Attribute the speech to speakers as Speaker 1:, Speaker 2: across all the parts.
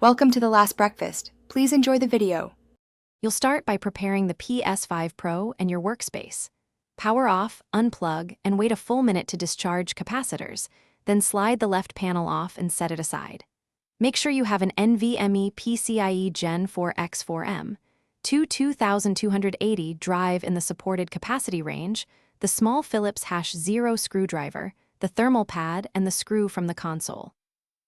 Speaker 1: Welcome to the last breakfast. Please enjoy the video.
Speaker 2: You'll start by preparing the Ps5 Pro and your workspace. Power off, unplug, and wait a full minute to discharge capacitors, then slide the left panel off and set it aside. Make sure you have an NVMe PCIe Gen 4 X4M, two 2280 drive in the supported capacity range, the small Phillips #0 screwdriver, the thermal pad, and the screw from the console.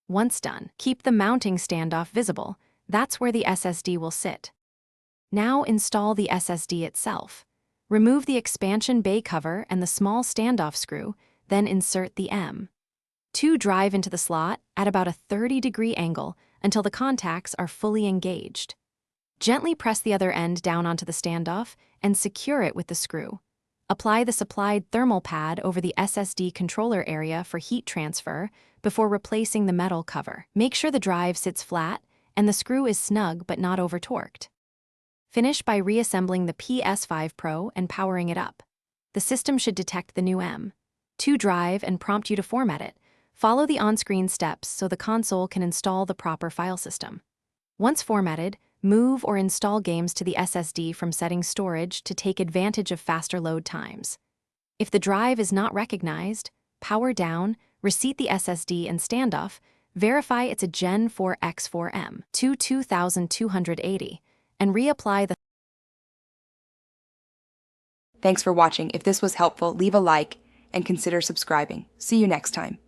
Speaker 2: Once done, keep the mounting standoff visible. That's where the SSD will sit. Now install the SSD itself. Remove the expansion bay cover and the small standoff screw, then insert the M.2 drive into the slot at about a 30-degree angle until the contacts are fully engaged. Gently press the other end down onto the standoff and secure it with the screw. Apply the supplied thermal pad over the SSD controller area for heat transfer before replacing the metal cover. Make sure the drive sits flat and the screw is snug but not over-torqued. Finish by reassembling the Ps5 Pro and powering it up. The system should detect the new M.2 drive and prompt you to format it. Follow the on-screen steps so the console can install the proper file system. Once formatted, move or install games to the SSD from setting storage to take advantage of faster load times. If the drive is not recognized, power down, reseat the SSD and standoff, verify it's a Gen 4 X4M, 2280, and reapply the.
Speaker 1: Thanks for watching. If this was helpful, leave a like and consider subscribing. See you next time.